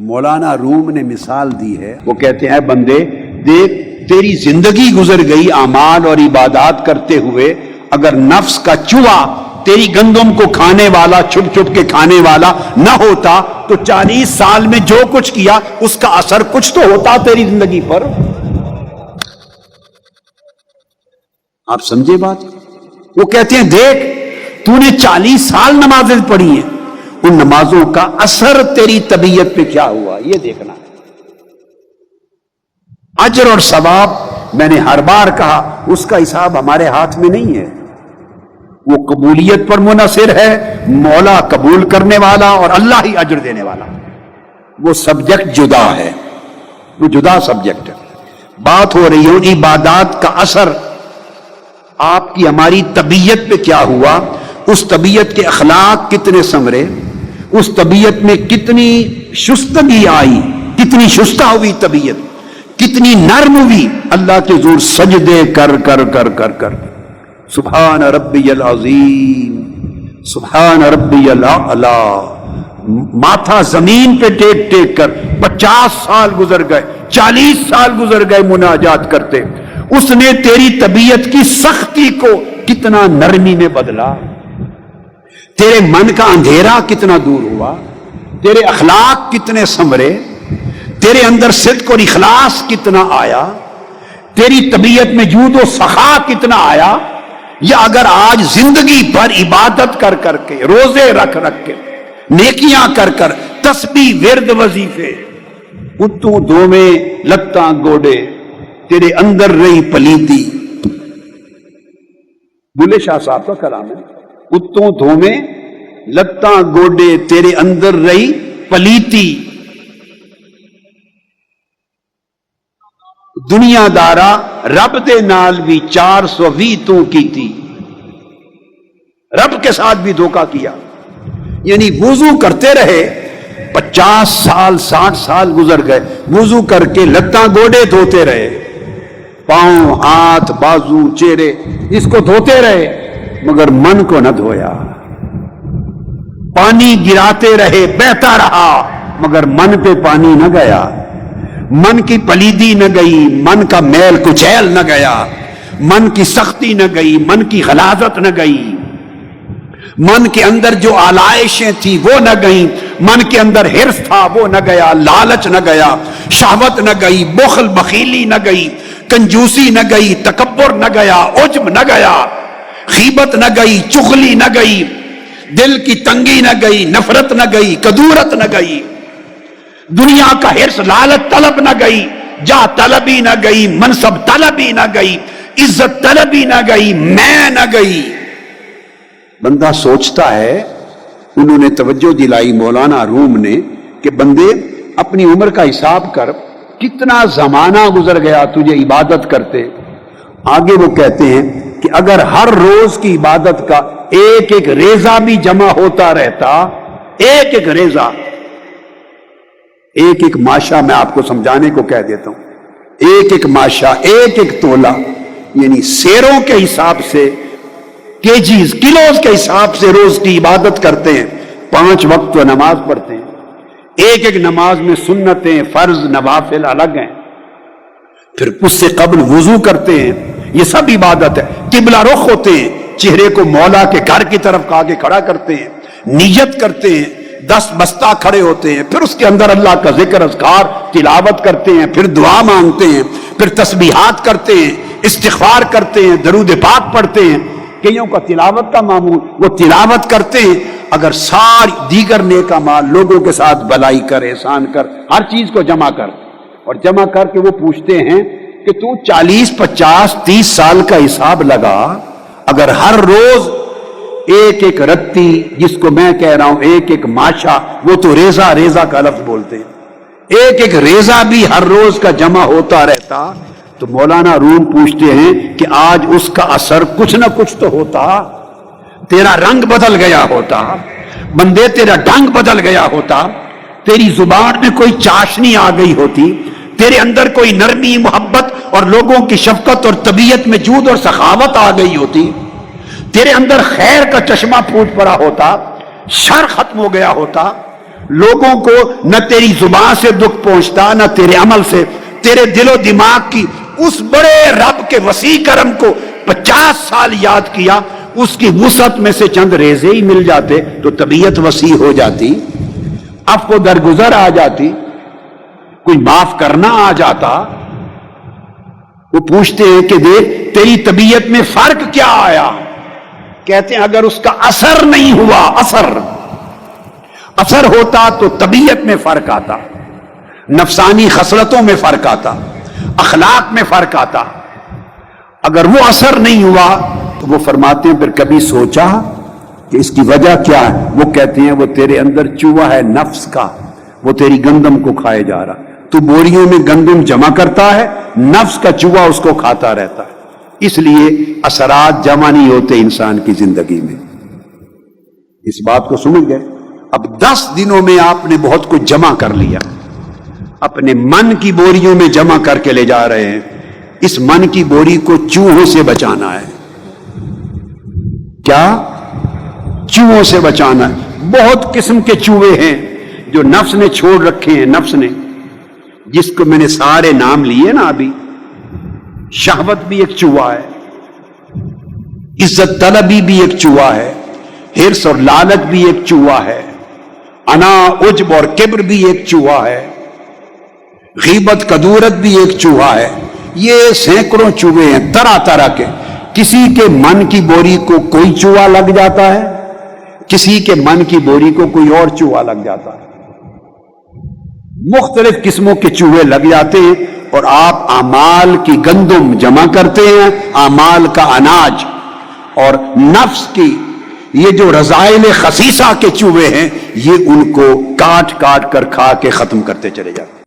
مولانا روم نے مثال دی ہے، وہ کہتے ہیں بندے دیکھ تیری زندگی گزر گئی اعمال اور عبادات کرتے ہوئے، اگر نفس کا چوہا تیری گندم کو کھانے والا، چھپ چھپ کے کھانے والا نہ ہوتا تو 40 سال میں جو کچھ کیا اس کا اثر کچھ تو ہوتا تیری زندگی پر۔ آپ سمجھے بات؟ وہ کہتے ہیں دیکھ تو نے 40 سال نمازیں پڑھی ہیں، ان نمازوں کا اثر تیری طبیعت پہ کیا ہوا یہ دیکھنا ہے۔ اجر اور ثواب میں نے ہر بار کہا اس کا حساب ہمارے ہاتھ میں نہیں ہے، وہ قبولیت پر منحصر ہے، مولا قبول کرنے والا اور اللہ ہی اجر دینے والا، وہ سبجیکٹ جدا ہے، وہ جدا سبجیکٹ ہے۔ بات ہو رہی ہے عبادات کا اثر آپ کی ہماری طبیعت پہ کیا ہوا، اس طبیعت کے اخلاق کتنے سنورے، اس طبیعت میں کتنی شستگی آئی، کتنی شستہ ہوئی طبیعت، کتنی نرم ہوئی اللہ کے حضور سجدے کر کر کر کر کر سبحان ربی العظیم سبحان ربی الاعلی، ماتھا زمین پہ ٹیک ٹیک کر 50 سال گزر گئے، 40 سال گزر گئے مناجات کرتے، اس نے تیری طبیعت کی سختی کو کتنا نرمی میں بدلا، تیرے من کا اندھیرا کتنا دور ہوا، تیرے اخلاق کتنے سنورے، تیرے اندر صدق اور اخلاص کتنا آیا، تیری طبیعت میں جود و سخا کتنا آیا۔ یا اگر آج زندگی بھر عبادت کر کر کے، روزے رکھ رکھ کے، نیکیاں کر کر، تسبیح ورد وظیفے، اتوں دو میں لتاں گوڑے، تیرے اندر رہی پلیتی، بلے شاہ صاحب کا کلام ہے، اتوں دو میں لتاں گوڑے تیرے اندر رہی پلیتی، دنیا دارا رب دے نال بھی 420 تو کی تھی، رب کے ساتھ بھی دھوکہ کیا، یعنی وضو کرتے رہے 50 سال 60 سال گزر گئے، وضو کر کے لتاں گوڑے دھوتے رہے، پاؤں ہاتھ بازو چہرے اس کو دھوتے رہے مگر من کو نہ دھویا، پانی گراتے رہے بہتا رہا مگر من پہ پانی نہ گیا، من کی پلیدی نہ گئی، من کا میل کچیل نہ گیا، من کی سختی نہ گئی، من کی غلاظت نہ گئی، من کے اندر جو آلائشیں تھی وہ نہ گئیں، من کے اندر حرص تھا وہ نہ گیا، لالچ نہ گیا، شہوت نہ گئی، بخل بخیلی نہ گئی، کنجوسی نہ گئی، تکبر نہ گیا، عجب نہ گیا، غیبت نہ گئی، چغلی نہ گئی، دل کی تنگی نہ گئی، نفرت نہ گئی، کدورت نہ گئی، دنیا کا حرص لالچ طلب نہ گئی، جاہ طلبی نہ گئی، منصب طلبی نہ گئی، عزت طلبی نہ گئی، میں نہ گئی۔ بندہ سوچتا ہے، انہوں نے توجہ دلائی مولانا روم نے کہ بندے اپنی عمر کا حساب کر، کتنا زمانہ گزر گیا تجھے عبادت کرتے۔ آگے وہ کہتے ہیں کہ اگر ہر روز کی عبادت کا ایک ایک ریزہ بھی جمع ہوتا رہتا، ایک ایک ریزہ، ایک ایک ماشا، میں آپ کو سمجھانے کو کہہ دیتا ہوں، ایک ایک ماشا، ایک ایک تولہ، یعنی سیروں کے حساب سے، کیجیز کلوز کے حساب سے روز کی عبادت کرتے ہیں، 5 وقت تو نماز پڑھتے ہیں، ایک ایک نماز میں سنتیں فرض نوافل الگ ہیں، پھر اس سے قبل وضو کرتے ہیں، یہ سب عبادت ہے، قبلہ رخ ہوتے ہیں، چہرے کو مولا کے گھر کی طرف آگے کھڑا کرتے ہیں، نیت کرتے ہیں، 10 بستہ کھڑے ہوتے ہیں، پھر اس کے اندر اللہ کا ذکر اذکار تلاوت کرتے ہیں، پھر دعا مانگتے ہیں، پھر تسبیحات کرتے ہیں، استغفار کرتے ہیں، درود پاک پڑھتے ہیں، کئیوں کا تلاوت کا معمول، وہ تلاوت کرتے ہیں۔ اگر ساری دیگر نیک اعمال، لوگوں کے ساتھ بلائی کر، احسان کر، ہر چیز کو جمع کر، اور جمع کر کے وہ پوچھتے ہیں کہ تو 40 50 30 سال کا حساب لگا، اگر ہر روز ایک ایک رتی، جس کو میں کہہ رہا ہوں ایک ایک ماشا، وہ تو ریزہ ریزہ کا لفظ بولتے ہیں، ایک ایک ریزہ بھی ہر روز کا جمع ہوتا رہتا تو مولانا روم پوچھتے ہیں کہ آج اس کا اثر کچھ نہ کچھ تو ہوتا، تیرا رنگ بدل گیا ہوتا، بندے تیرا ڈھنگ بدل گیا ہوتا، تیری زبان میں کوئی چاشنی آ گئی ہوتی، تیرے اندر کوئی نرمی محبت اور لوگوں کی شفقت اور طبیعت میں جود اور سخاوت آ گئی ہوتی، تیرے اندر خیر کا چشمہ پھوٹ پڑا ہوتا، شر ختم ہو گیا ہوتا، لوگوں کو نہ تیری زبان سے دکھ پہنچتا نہ تیرے عمل سے. تیرے دل و دماغ کی اس بڑے رب کے وسیع کرم کو 50 سال یاد کیا, اس کی وسعت میں سے چند ریزے ہی مل جاتے تو طبیعت وسیع ہو جاتی, اب کو درگزر آ جاتی, کوئی معاف کرنا آ جاتا. وہ پوچھتے ہیں کہ دیکھ تیری طبیعت میں فرق کیا آیا؟ کہتے ہیں اگر اس کا اثر نہیں ہوا, اثر ہوتا تو طبیعت میں فرق آتا, نفسانی خصلتوں میں فرق آتا, اخلاق میں فرق آتا. اگر وہ اثر نہیں ہوا تو وہ فرماتے ہیں پھر کبھی سوچا کہ اس کی وجہ کیا ہے؟ وہ کہتے ہیں وہ تیرے اندر چوہا ہے نفس کا, وہ تیری گندم کو کھائے جا رہا. تو بوریوں میں گندم جمع کرتا ہے, نفس کا چوہا اس کو کھاتا رہتا ہے. اس لیے اثرات جمع نہیں ہوتے انسان کی زندگی میں. اس بات کو سمجھ گئے؟ اب 10 دنوں میں آپ نے بہت کچھ جمع کر لیا, اپنے من کی بوریوں میں جمع کر کے لے جا رہے ہیں. اس من کی بوری کو چوہوں سے بچانا ہے. کیا؟ چوہوں سے بچانا ہے. بہت قسم کے چوہے ہیں جو نفس نے چھوڑ رکھے ہیں. نفس نے, جس کو میں نے سارے نام لیے نا ابھی, شہوت بھی ایک چوہا ہے, عزت طلبی بھی ایک چوہا ہے, حرص اور لالچ بھی ایک چوہا ہے, انا عجب اور کبر بھی ایک چوہا ہے, غیبت کدورت بھی ایک چوہا ہے. یہ سینکڑوں چوہے ہیں طرح طرح کے. کسی کے من کی بوری کو کوئی چوہا لگ جاتا ہے, کسی کے من کی بوری کو کوئی اور چوہا لگ جاتا ہے. مختلف قسموں کے چوہے لگ جاتے ہیں اور آپ اعمال کی گندم جمع کرتے ہیں, اعمال کا اناج, اور نفس کی یہ جو رذائل خسیسہ کے چوہے ہیں یہ ان کو کاٹ کاٹ کر کھا کے ختم کرتے چلے جاتے ہیں.